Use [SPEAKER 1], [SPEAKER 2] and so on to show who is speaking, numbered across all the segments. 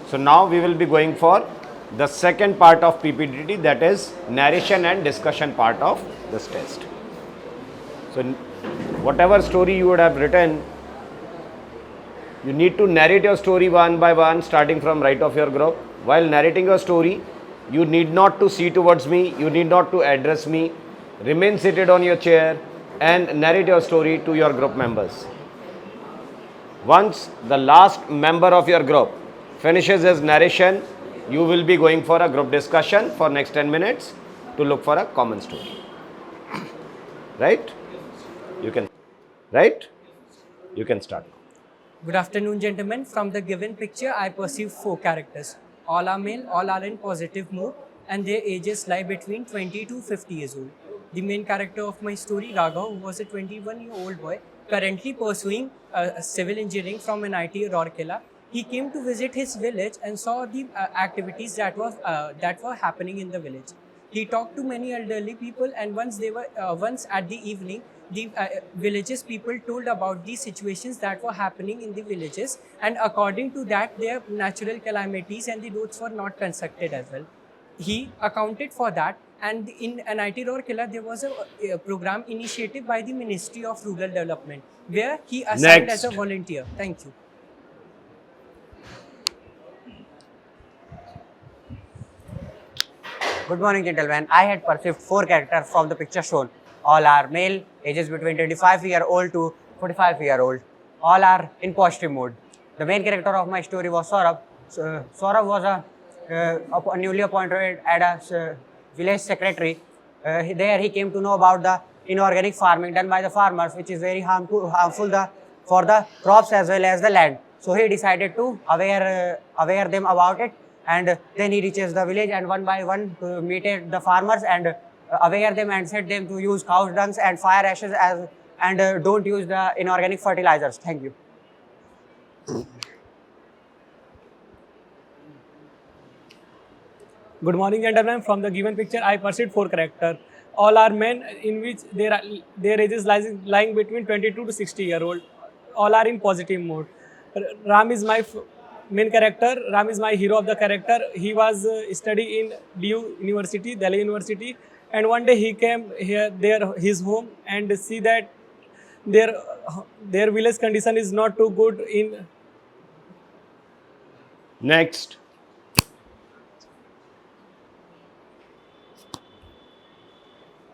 [SPEAKER 1] So now we will be going for the second part of PPDT, that is narration and discussion part of this test. So whatever story you would have written, you need to narrate your story one by one, starting from right of your group. While narrating your story, you need not to see towards me, you need not to address me. Remain seated on your chair and narrate your story to your group members. Once the last member of your group finishes his narration, you will be going for a group discussion for next 10 minutes to look for a common story. Right? You can start.
[SPEAKER 2] Good afternoon, gentlemen. From the given picture, I perceive 4 characters. All are male, all are in positive mood, and their ages lie between 20 to 50 years old. The main character of my story, Raghav, who was a 21-year-old boy, currently pursuing civil engineering from NIT Rourkela. He came to visit his village and saw the activities that were happening in the village. He talked to many elderly people, and once at the evening, the villages people told about the situations that were happening in the villages, and according to that, their natural calamities and the roads were not constructed as well. He accounted for that, and in NIT Rourkela there was a program initiated by the Ministry of Rural Development where he assigned as a volunteer. Thank you.
[SPEAKER 3] Good morning, gentlemen. I had perceived 4 characters from the picture shown. All are male, ages between 25-year-old to 45-year-old. All are in positive mood. The main character of my story was Saurabh. Saurabh was a newly appointed as a village secretary. There he came to know about the inorganic farming done by the farmers, which is very harmful for the crops as well as the land. So he decided to aware them about it. And then he reaches the village and one by one meted the farmers and aware them and said them to use cow dung and fire ashes and don't use the inorganic fertilizers. Thank you.
[SPEAKER 4] Good morning, gentlemen. From the given picture, I perceived 4 characters. All are men, in which their ages lying between 22 to 60-year-old. All are in positive mood. Ram is my main character. Ram is my hero of the character. He was studying in Delhi University, and one day he came his home and see that their village condition is not too good in.
[SPEAKER 1] Next.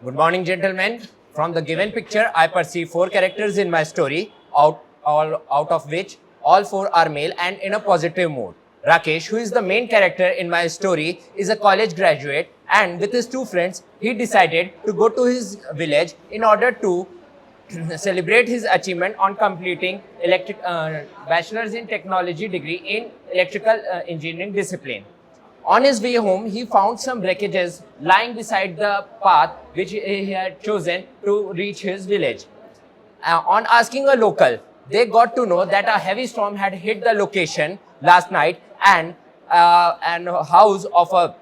[SPEAKER 5] Good morning, gentlemen. From the given picture, I perceive 4 characters in my story, out of which all 4 are male and in a positive mood. Rakesh, who is the main character in my story, is a college graduate, and with his 2 friends, he decided to go to his village in order to celebrate his achievement on completing bachelor's in technology degree in electrical engineering discipline. On his way home, he found some wreckages lying beside the path which he had chosen to reach his village. On asking a local, they got to know that a heavy storm had hit the location last night and a house of an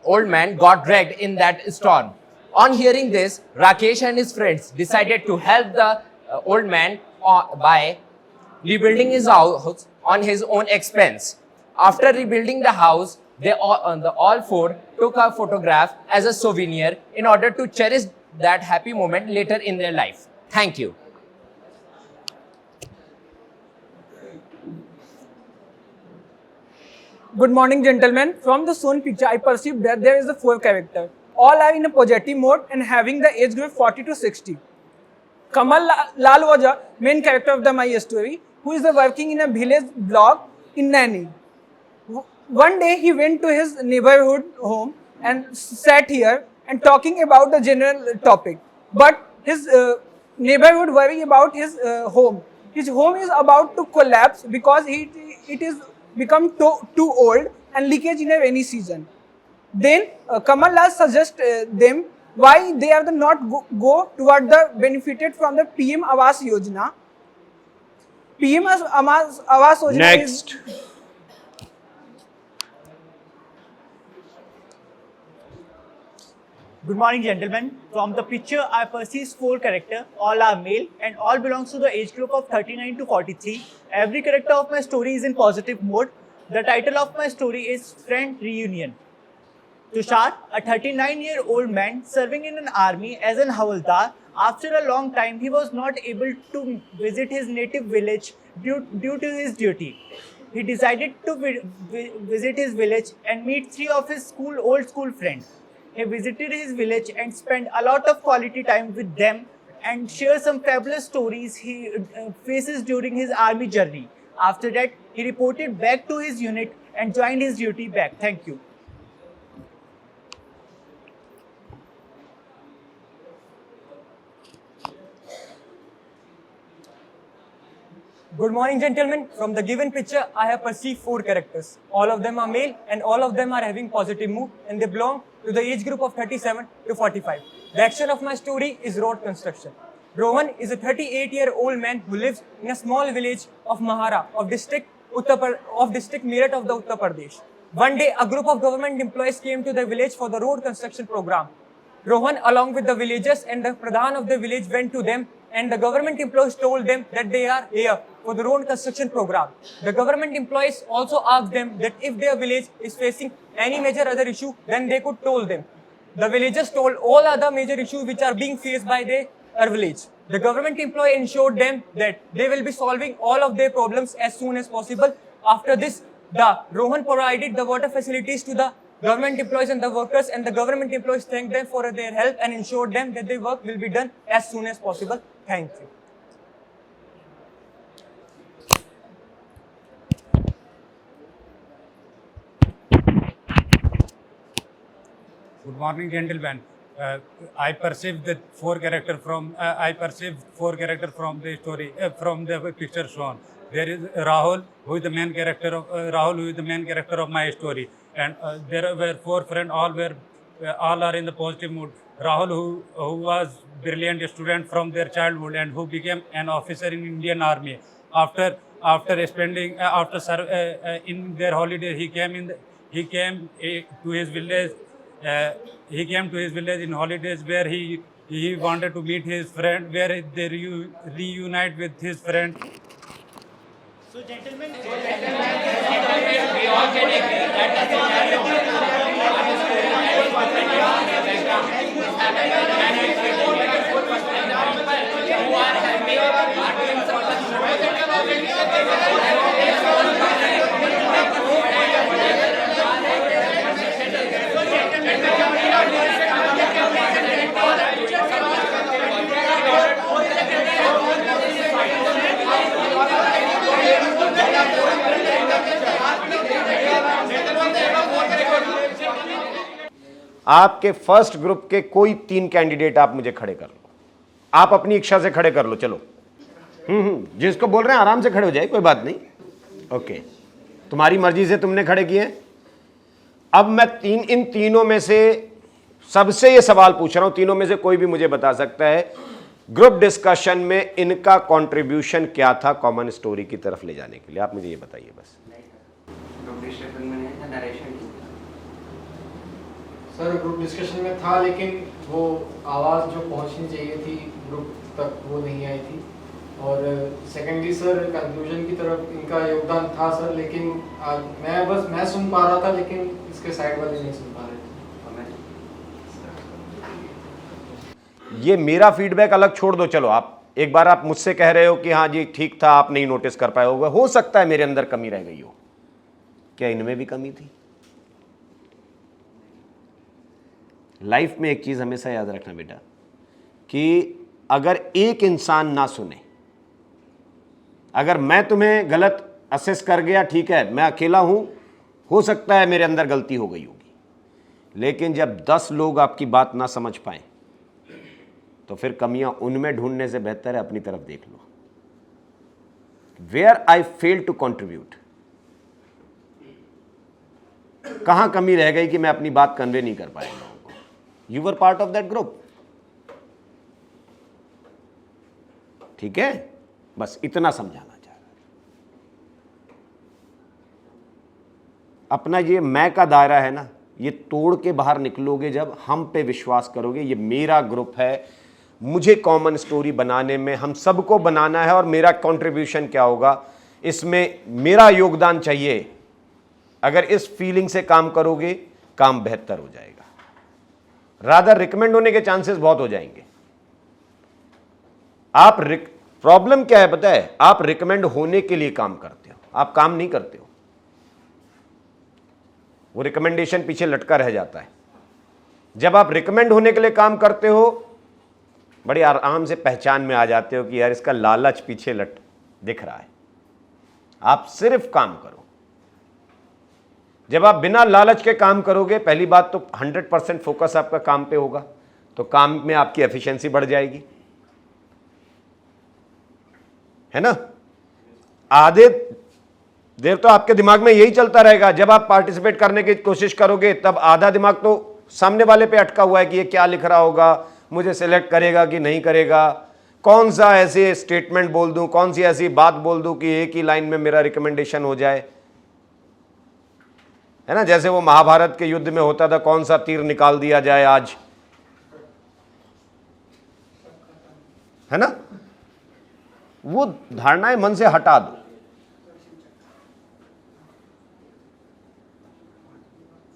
[SPEAKER 5] old man got dragged in that storm. On hearing this, Rakesh and his friends decided to help the old man by rebuilding his house on his own expense. After rebuilding the house, all 4 took a photograph as a souvenir in order to cherish that happy moment later in their life. Thank you.
[SPEAKER 4] Good morning, gentlemen. From the shown picture, I perceive that there is a 4 character. All are in a positive mode and having the age group 40 to 60. Kamal Lal was a main character of my story, who is working in a village block in Naini. One day he went to his neighborhood home and sat here and talking about the general topic. But his neighborhood worry about his home. His home is about to collapse because it is become too old and leakage in a rainy season. Then Kamal Lal suggests them why they have not go toward the benefited from the PM Awas Yojana. PM Awas Yojana
[SPEAKER 1] Next.
[SPEAKER 6] Good morning, gentlemen. From the picture, I perceive 4 characters. All are male and all belongs to the age group of 39 to 43. Every character of my story is in positive mode. The title of my story is Friend Reunion. Tushar, a 39-year-old man serving in an army as an Havaldar, after a long time he was not able to visit his native village due to his duty. He decided to visit his village and meet three of his old school friends. He visited his village and spent a lot of quality time with them and shared some fabulous stories he faces during his army journey. After that, he reported back to his unit and joined his duty back. Thank you.
[SPEAKER 2] Good morning, gentlemen. From the given picture, I have perceived 4 characters. All of them are male and all of them are having positive mood and they belong to the age group of 37 to 45. The action of my story is road construction. Rohan is a 38-year-old man who lives in a small village of Mahara of district Meerut of the Uttar Pradesh. One day, a group of government employees came to the village for the road construction program. Rohan, along with the villagers and the Pradhan of the village, went to them and the government employees told them that they are here for the road construction program. The government employees also asked them that if their village is facing any major other issue, then they could tell them. The villagers told all other major issues which are being faced by their village. The government employee ensured them that they will be solving all of their problems as soon as possible. After this, the Rohan provided the water facilities to the government employees and the workers, and the government employees thanked them for their help and ensured them that their work will be done as soon as possible. Thank you.
[SPEAKER 7] Good morning, gentlemen. I perceived 4 characters from the story from the picture shown. There is Rahul, who is the main character of my story, and there were 4 friends. All are in the positive mood. Rahul, who was brilliant student from their childhood and who became an officer in Indian Army. After in their holiday, he came to his village. He came to his village in holidays where he wanted to meet his friend, where they reunite with his friend.
[SPEAKER 6] So, gentlemen,
[SPEAKER 5] We all can agree that the scenario who are happy are doing
[SPEAKER 1] आपके first group के कोई 3 candidate आप मुझे खड़े कर लो, आप अपनी इच्छा से खड़े कर लो। चलो, जिसको बोल रहे हैं आराम से खड़े हो जाए, कोई बात नहीं। ओके, तुम्हारी मर्जी से तुमने खड़े किए। अब मैं इन तीनों में से सबसे ये सवाल पूछ रहा हूं, तीनों में से कोई भी मुझे बता सकता है ग्रुप डिस्कशन में इनका कंट्रीब्यूशन क्या था कॉमन स्टोरी की तरफ ले जाने के लिए। आप मुझे ये बताइए बस।
[SPEAKER 8] सर, ग्रुप डिस्कशन में था, लेकिन वो आवाज़ जो पहुंचनी चाहिए थी ग्रुप तक वो नहीं आई थी। और सेकेंडली सर, कंक्लूजन की तरफ इनका योगदान था सर, लेकिन मैं सुन पा रहा था, लेकिन इसके साइड वाले नहीं सुन पा रहे थे।
[SPEAKER 1] ये मेरा फीडबैक अलग छोड़ दो। चलो, आप एक बार आप मुझसे कह रहे हो कि हाँ जी ठीक था, आप नहीं नोटिस कर पाए होगा, हो सकता है मेरे अंदर कमी रह गई हो। क्या इनमें भी कमी थी? लाइफ में एक चीज हमेशा याद रखना बेटा, कि अगर एक इंसान ना सुने, अगर मैं तुम्हें गलत असेस कर गया, ठीक है, मैं अकेला हूं, हो सकता है मेरे अंदर गलती हो गई होगी, लेकिन जब 10 लोग आपकी बात ना समझ पाए तो फिर कमियां उनमें ढूंढने से बेहतर है अपनी तरफ देख लो। Where I fail to contribute, कहां कमी रह गई कि मैं अपनी बात कन्वे नहीं कर पाया लोगों को। You were part of that group, ठीक है, बस इतना समझाना चाह रहा। अपना ये मैं का दायरा है ना, ये तोड़ के बाहर निकलोगे जब हम पे विश्वास करोगे। ये मेरा ग्रुप है, मुझे कॉमन स्टोरी बनाने में हम सबको बनाना है, और मेरा कंट्रीब्यूशन क्या होगा, इसमें मेरा योगदान चाहिए, अगर इस फीलिंग से काम करोगे काम बेहतर हो जाएगा। रादर रिकमेंड होने के चांसेस बहुत हो जाएंगे। प्रॉब्लम क्या है पता है, आप रिकमेंड होने के लिए काम करते हो, आप काम नहीं करते हो। वो रिकमेंडेशन पीछे लटका रह जाता है। जब आप रिकमेंड होने के लिए काम करते हो, बड़ी आराम से पहचान में आ जाते हो कि यार इसका लालच पीछे दिख रहा है। आप सिर्फ काम करो। जब आप बिना लालच के काम करोगे, पहली बात तो 100% फोकस आपका काम पे होगा, तो काम में आपकी एफिशिएंसी बढ़ जाएगी, है ना। आधे देर तो आपके दिमाग में यही चलता रहेगा। जब आप पार्टिसिपेट करने की कोशिश करोगे तब आधा दिमाग तो सामने वाले पे अटका हुआ है कि ये क्या लिख रहा होगा, मुझे सिलेक्ट करेगा कि नहीं करेगा, कौन सा ऐसे स्टेटमेंट बोल दूं, कौन सी ऐसी बात बोल दूं कि एक ही लाइन में मेरा रिकमेंडेशन हो जाए, है ना। जैसे वो महाभारत के युद्ध में होता था, कौन सा तीर निकाल दिया जाए आज, है ना। वो धारणाएं मन से हटा दो।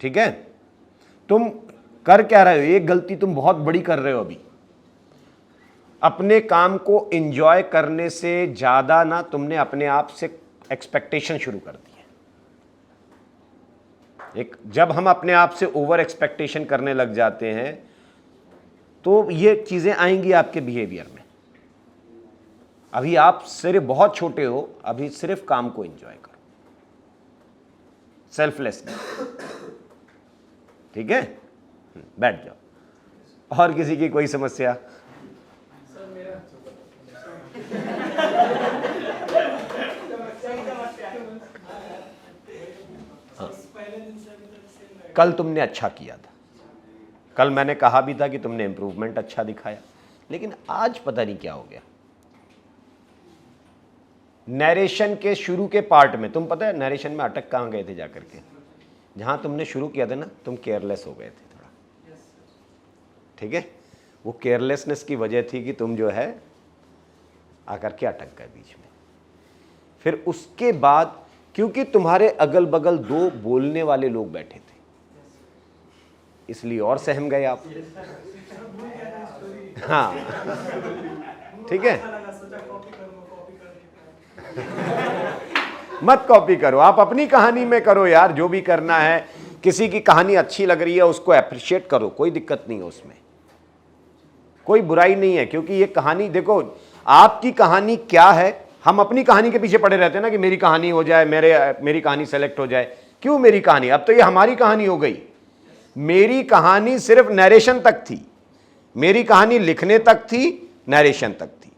[SPEAKER 1] ठीक है, तुम कर क्या रहे हो, एक गलती तुम बहुत बड़ी कर रहे हो अभी। अपने काम को एंजॉय करने से ज्यादा ना तुमने अपने आप से एक्सपेक्टेशन शुरू कर दी है। जब हम अपने आप से ओवर एक्सपेक्टेशन करने लग जाते हैं तो ये चीजें आएंगी आपके बिहेवियर में। अभी आप सिर्फ बहुत छोटे हो, अभी सिर्फ काम को एंजॉय करो, सेल्फलेसनेस। ठीक है, बैठ जाओ। और किसी की कोई समस्या? हाँ। कल तुमने अच्छा किया था, कल मैंने कहा भी था कि तुमने इंप्रूवमेंट अच्छा दिखाया, लेकिन आज पता नहीं क्या हो गया। नरेशन के शुरू के पार्ट में तुम पता है नरेशन में अटक कहां गए थे जाकर के? जहां तुमने शुरू किया था ना, तुम केयरलेस हो गए थे थोड़ा। ठीक है, वो केयरलेसनेस की वजह थी कि तुम जो है आकर के अटक गए बीच में। फिर उसके बाद क्योंकि तुम्हारे अगल बगल दो बोलने वाले लोग बैठे थे, इसलिए और सहम गए आप। हाँ, ठीक है। मत कॉपी करो, आप अपनी कहानी में करो यार, जो भी करना है। किसी की कहानी अच्छी लग रही है उसको अप्रिशिएट करो, कोई दिक्कत नहीं है उसमें, कोई बुराई नहीं है। क्योंकि ये कहानी देखो, आपकी कहानी क्या है, हम अपनी कहानी के पीछे पड़े रहते हैं ना कि मेरी कहानी हो जाए, मेरी कहानी सेलेक्ट हो जाए। क्यों मेरी कहानी? अब तो ये हमारी कहानी हो गई। मेरी कहानी सिर्फ नरेशन तक थी, मेरी कहानी लिखने तक थी, नरेशन तक थी।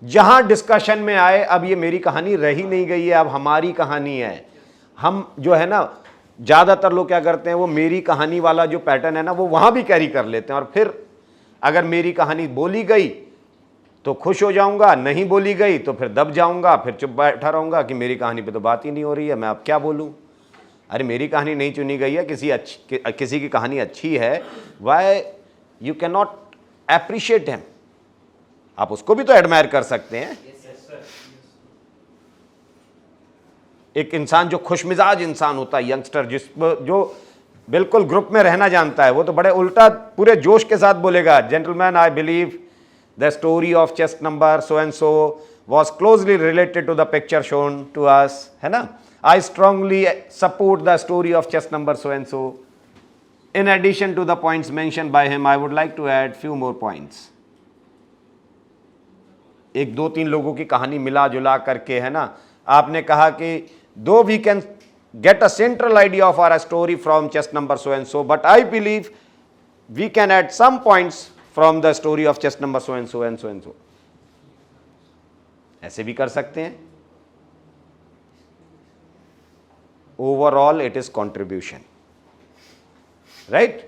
[SPEAKER 1] जहां डिस्कशन में आए, अब ये मेरी कहानी रही नहीं गई है, अब हमारी कहानी है। हम जो है ना, ज्यादातर लोग क्या करते हैं, वो मेरी कहानी वाला जो पैटर्न है ना, वो वहां भी कैरी कर लेते हैं। और फिर अगर मेरी कहानी बोली गई तो खुश हो जाऊंगा, नहीं बोली गई तो फिर दब जाऊंगा, फिर चुप बैठा रहूंगा कि मेरी कहानी पे तो बात ही नहीं हो रही है, मैं अब क्या बोलूं। अरे मेरी कहानी नहीं चुनी गई है, किसी की कहानी अच्छी है, why you can not appreciate him. आप उसको भी तो एडमायर कर सकते हैं। एक इंसान जो खुशमिजाज इंसान होता है, यंगस्टर, जो बिल्कुल ग्रुप में रहना जानता है, वो तो बड़े उल्टा पूरे जोश के साथ बोलेगा, gentleman I believe the story of chest number so and so was closely related to the picture shown to us, है ना। I strongly support the story of chest number so and so. In addition to the points mentioned by him, I would like to add few more points. एक दो तीन लोगों की कहानी मिला जुला करके, है ना, आपने कहा कि दो we can get a central idea of our story from chest number so and so, but I believe we can add some points from the story of chest number so and so and so and so. ऐसे भी कर सकते हैं। Overall it is contribution, right.